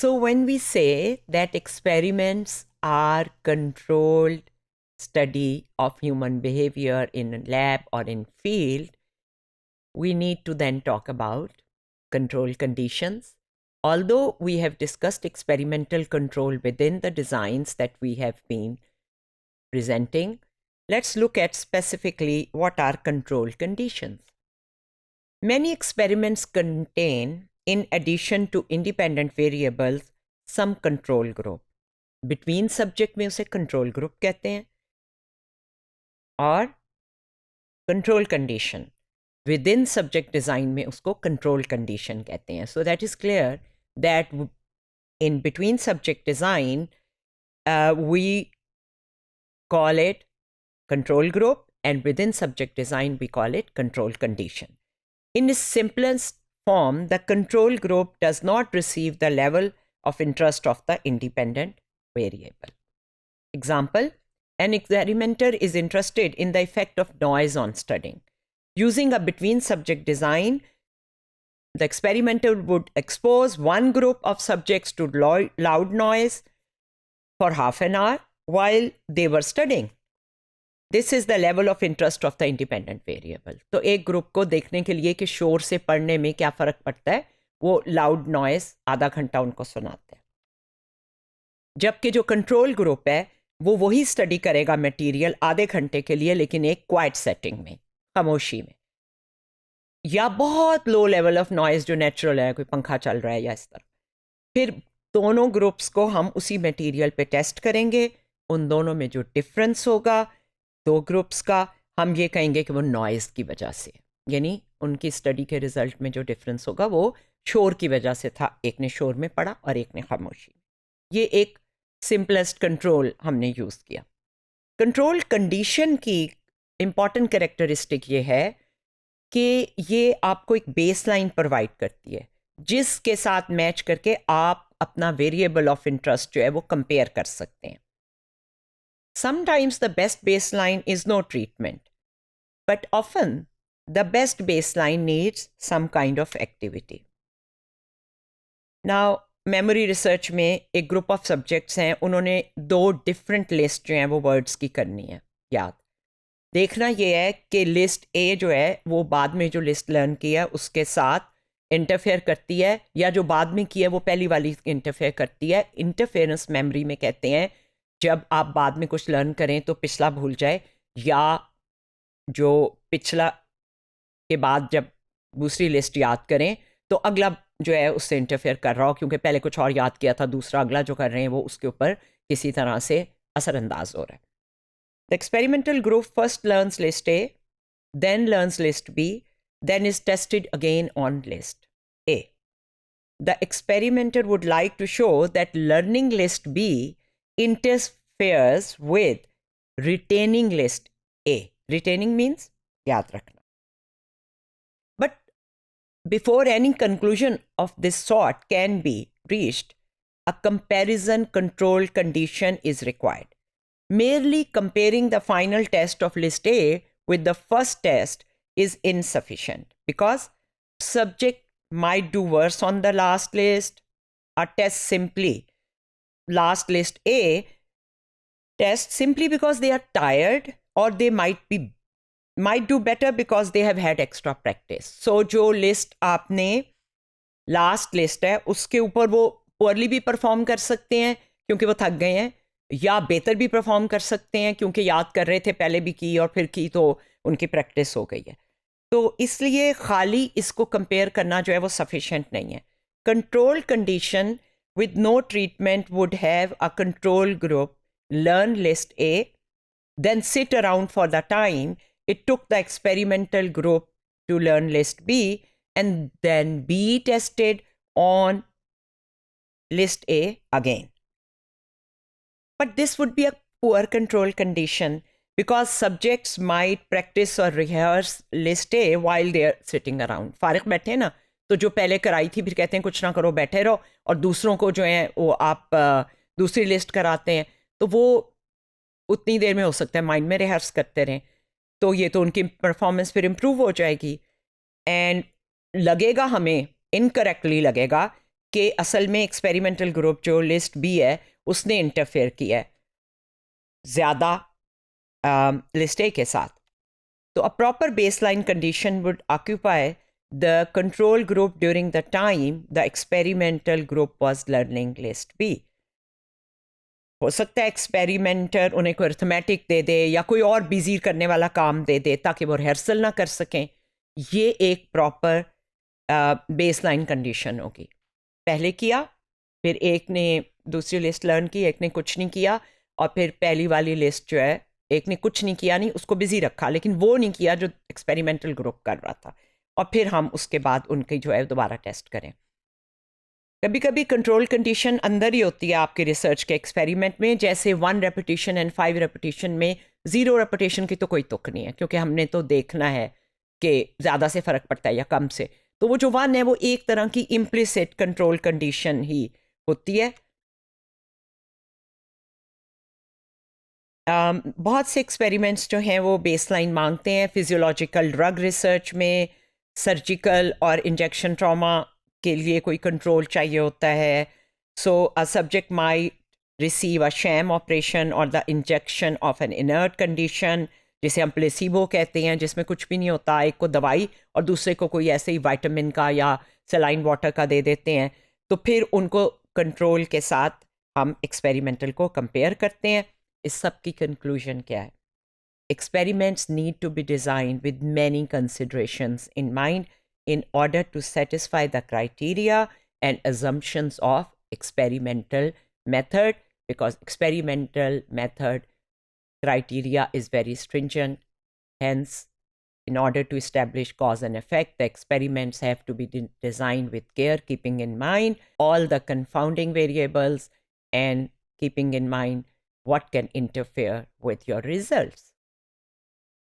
So when we say that experiments are controlled study of human behavior in a lab or in field, we need to then talk about control conditions. Although we have discussed experimental control within the designs that we have been presenting, let's look at specifically what are control conditions. Many experiments contain, in addition to independent variables, some control group. Between subject में उसे control group कहते हैं और control condition within subject design में उसको control condition कहते हैं. So that is clear that in between subject design we call it control group, and within subject design we call it control condition. In its simplest form, the control group does not receive the level of interest of the independent variable. Example, an experimenter is interested in the effect of noise on studying. Using a between subject design, the experimenter would expose one group of subjects to loud noise for half an hour while they were studying. This is the level of interest of the independent variable. तो एक group को देखने के लिए कि शोर से पढ़ने में क्या फ़र्क पड़ता है, वो लाउड नॉइज़ आधा घंटा उनको सुनाते हैं. जबकि जो कंट्रोल ग्रुप है वो वही स्टडी करेगा मटेरियल आधे घंटे के लिए, लेकिन एक क्वाइट सेटिंग में, खामोशी में, या बहुत लो लेवल ऑफ नॉइज़ जो नेचुरल है, कोई पंखा चल रहा है या इस तरह. फिर दोनों ग्रुप्स को हम उसी मटेरियल पे टेस्ट करेंगे. उन दोनों में जो डिफरेंस होगा दो ग्रुप्स का, हम ये कहेंगे कि वो नॉइज़ की वजह से, यानी उनकी स्टडी के रिजल्ट में जो डिफरेंस होगा वो शोर की वजह से था. एक ने शोर में पढ़ा और एक ने खामोशी. ये एक सिंपलेस्ट कंट्रोल हमने यूज़ किया. कंट्रोल कंडीशन की इम्पॉर्टेंट कैरेक्टरिस्टिक ये है कि ये आपको एक बेसलाइन प्रोवाइड करती है जिसके साथ मैच करके आप अपना वेरिएबल ऑफ इंटरेस्ट जो है वो कंपेयर कर सकते हैं. Sometimes the best baseline is no treatment, but often the best baseline needs some kind of activity. Now, memory research में एक group of subjects हैं, उन्होंने दो different list जो हैं वो words की करनी है. याद देखना ये है कि list A जो है वो बाद में जो list learn की है उसके साथ इंटरफेयर करती है, या जो बाद में की है वो पहली वाली इंटरफेयर करती है. इंटरफेरेंस मेमोरी में कहते हैं जब आप बाद में कुछ लर्न करें तो पिछला भूल जाए, या जो पिछला के बाद जब दूसरी लिस्ट याद करें तो अगला जो है उससे इंटरफेयर कर रहा हो, क्योंकि पहले कुछ और याद किया था, दूसरा अगला जो कर रहे हैं वो उसके ऊपर किसी तरह से असरअंदाज हो रहा है. The experimental group first learns list A, then learns list B, then is tested again on list A. The experimenter would like to show that learning list B interferes with retaining list A. Retaining means yaad rakhna. But before any conclusion of this sort can be reached, a comparison control condition is required. Merely comparing the final test of list A with the first test is insufficient because subject might do worse on the last list. A test simply last list A test simply because they are tired, or they might do better because they have had extra practice. So जो list आपने last list है उसके ऊपर वो poorly भी perform कर सकते हैं क्योंकि वो थक गए हैं, या बेहतर भी परफॉर्म कर सकते हैं क्योंकि याद कर रहे थे, पहले भी की और फिर की तो उनकी प्रैक्टिस हो गई है. तो इसलिए खाली इसको कंपेयर करना जो है वो सफिशिएंट नहीं है. Control condition with no treatment would have a control group learn list A, then sit around for the time it took the experimental group to learn list B, and then be tested on list A again. But this would be a poor control condition because subjects might practice or rehearse list A while they are sitting around. फारिग बैठे ना, तो जो पहले कराई थी फिर कहते हैं कुछ ना करो बैठे रहो, और दूसरों को जो है वो आप दूसरी लिस्ट कराते हैं, तो वो उतनी देर में हो सकता है माइंड में रिहर्स करते रहें, तो ये तो उनकी परफॉर्मेंस फिर इम्प्रूव हो जाएगी. एंड लगेगा हमें इनकरेक्टली लगेगा कि असल में एक्सपेरिमेंटल ग्रुप जो लिस्ट बी है उसने इंटरफेयर किया है ज़्यादा लिस्ट ए के साथ. तो a proper baseline condition would occupy the control group during the time the experimental group was learning list B. हो सकता है एक्सपेरिमेंटर उन्हें कोई अर्थमेटिक दे दे या कोई और बिजी करने वाला काम दे दे ताकि वो रिहर्सल ना कर सकें. ये एक प्रॉपर बेसलाइन कंडीशन होगी. पहले किया, फिर एक ने दूसरी लिस्ट लर्न की, एक ने कुछ नहीं किया, और फिर पहली वाली लिस्ट जो है एक ने कुछ नहीं किया, नहीं उसको बिजी रखा, लेकिन वो नहीं किया जो एक्सपेरिमेंटल ग्रुप कर रहा था, और फिर हम उसके बाद उनकी जो है दोबारा टेस्ट करें. कभी कभी कंट्रोल कंडीशन अंदर ही होती है आपके रिसर्च के एक्सपेरिमेंट में, जैसे 1 रेपिटेशन एंड 5 रेपिटेशन में 0 रेपिटेशन की तो कोई तुक नहीं है, क्योंकि हमने तो देखना है कि ज़्यादा से फ़र्क पड़ता है या कम से. तो वो जो 1 है वो एक तरह की इम्प्लिसिट कंट्रोल कंडीशन ही होती है. बहुत से एक्सपेरिमेंट्स जो हैं वो बेसलाइन मांगते हैं. फिजियोलॉजिकल ड्रग रिसर्च में सर्जिकल और इंजेक्शन ट्रॉमा के लिए कोई कंट्रोल चाहिए होता है. So a subject might receive a sham operation और the injection of an inert condition, जिसे हम प्लेसिबो कहते हैं, जिसमें कुछ भी नहीं होता, एक को दवाई और दूसरे को कोई ऐसे ही विटामिन का या सलाइन वाटर का दे देते हैं. तो फिर उनको कंट्रोल के साथ हम एक्सपेरिमेंटल को कंपेयर करते हैं. इस सब की कंक्लूजन क्या है? Experiments need to be designed with many considerations in mind in order to satisfy the criteria and assumptions of experimental method, because experimental method criteria is very stringent. Hence, in order to establish cause and effect, the experiments have to be designed with care, keeping in mind all the confounding variables and keeping in mind what can interfere with your results.